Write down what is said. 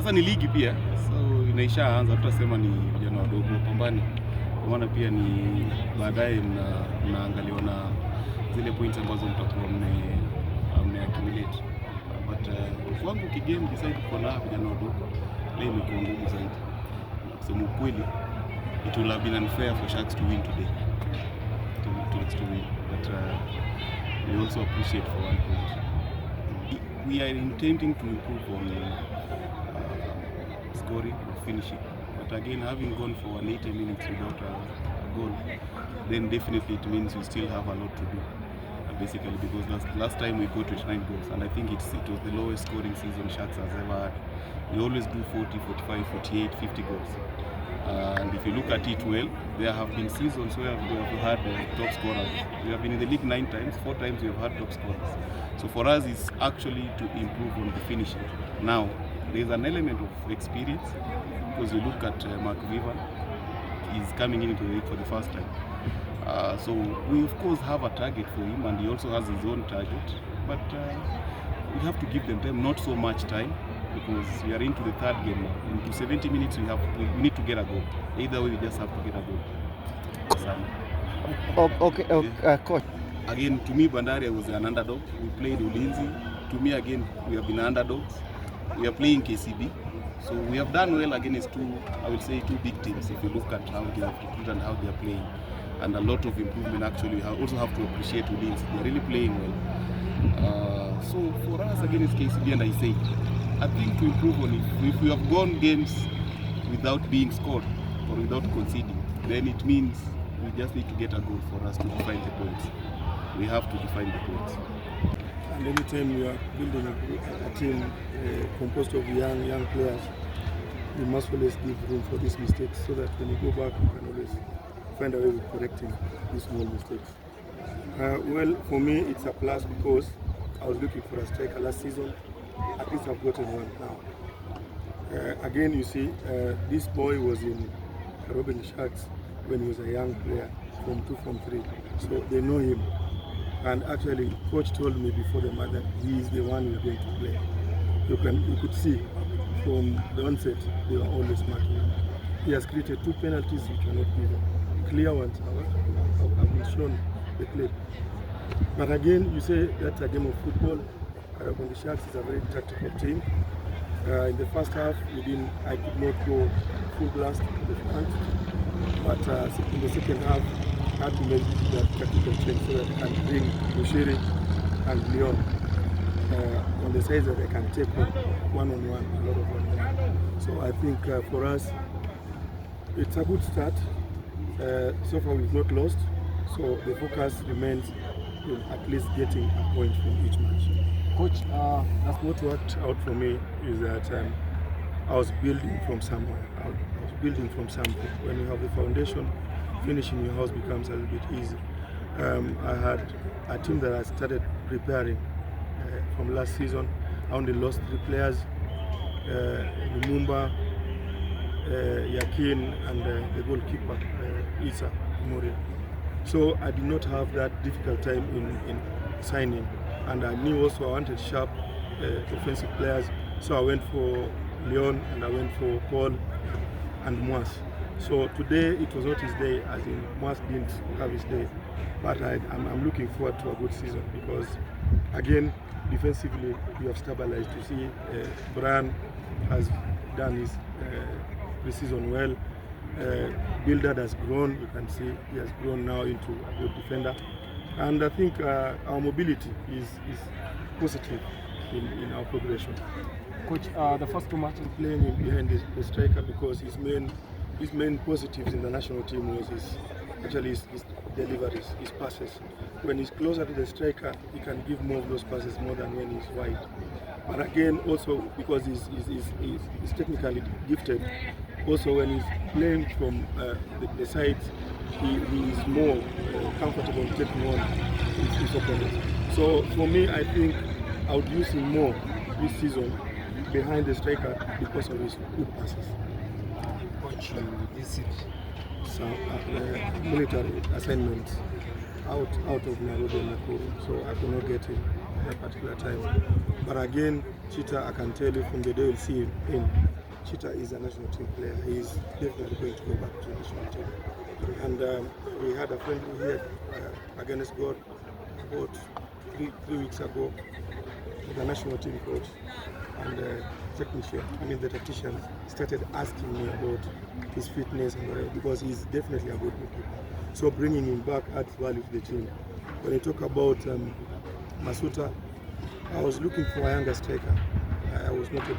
sasa ni ligi pia, so inaishaanza, tutasema ni vijana wadogo pambani, kwa maana pia ni baadaye mnaangaliwa na zile points ambazo mtakuwa mmeaccumulate. But kwangu kigame decide kwa na vijana wadogo leo imekuwa ngumu zaidi. Kusema ukweli, it will have been unfair for Sharks to win today. To win, but we also appreciate for one point. We are intending to improve on scoring or finishing, but again, having gone for 80 minutes without a goal, then definitely it means we still have a lot to do. Basically, because last time we got 29 goals, and I think it was the lowest scoring season Sharks has ever had. We always do 40, 45, 48, 50 goals. And if you look at it well, there have been seasons where we have had top scorers. We have been in the league 9 times, 4 times we have had top scorers. So for us, it's actually to improve on the finishing. Now, there is an element of experience, because you look at Mark Vivan, he's coming into the league for the first time. So we of course have a target for him, and he also has his own target, but we have to give them time, not so much time, because we are into the third game now. Into 70 minutes we need to get a goal. Either way, we just have to get a goal. Okay, coach. Again, to me, Bandari was an underdog. We played Ulinzi. To me, again, we have been underdogs. We are playing KCB. So we have done well against two big teams, if you look at how they have recruited and how they are playing. And a lot of improvement actually. We also have to appreciate Ulinzi. They're really playing well. So for us against KCB, and I say, I think to improve on it, if we have gone games without being scored or without conceding, then it means we just need to get a goal for us to define the points. We have to define the points. And anytime you are building a team composed of young players, you must always give room for these mistakes, so that when you go back, you can always find a way of correcting these small mistakes. Well, for me, it's a plus, because I was looking for a striker last season. At least I've gotten one now. Again, you see, this boy was in Robin Sharks when he was a young player, from 2, from 3. So they know him. And actually, coach told me before the match that he is the one we're going to play. You could see from the onset, they were always marking him. He has created 2 penalties which were not given. Clear ones, have been shown the clip. But again, you say that's a game of football. When the Sharks is a very tactical team. In the first half, I could not go full blast in the front, but in the second half, I had to make that tactical change so that I can bring Bushiri and Leon on the sides that I can take one-on-one, a lot of one-on-one. So I think for us, it's a good start. So far we've not lost, so the focus remains in at least getting a point from each match. Coach, that's what worked out for me, is that I was building from somewhere. I was building from something. When you have the foundation, finishing your house becomes a little bit easy. I had a team that I started preparing from last season. I only lost 3 players, Lumumba, Yakin, and the goalkeeper, Isa Moria. So I did not have that difficult time in signing. And I knew also I wanted sharp offensive players, so I went for Leon and I went for Paul and Moas. So today it was not his day, as in Moas didn't have his day, but I'm looking forward to a good season, because again, defensively we have stabilized. You see, Brian has done his pre-season well. Bildad has grown. You can see he has grown now into a good defender. And I think our mobility is positive in our progression. Coach, the first 2 matches playing him behind the striker, because his main positives in the national team was his deliveries, his passes. When he's closer to the striker, he can give more of those passes more than when he's wide. But again, also because he's technically gifted, also when he's playing from the sides, he is more comfortable taking on his opponent. So for me, I think I would use him more this season behind the striker because of his good passes. Coach, this is some military assignments out of Nairobi and Nakuru, so I could not get him at that particular time. But again, Chita, I can tell you from the day we'll see him in, Chita is a national team player. He is definitely going to go back to the national team. And we had a friend here against God about three weeks ago, the national team coach and the tactician started asking me about his fitness and whatever, because he's definitely a good goalkeeper. So bringing him back adds value to the team. When you talk about Masuta, I was looking for a younger striker. I was not able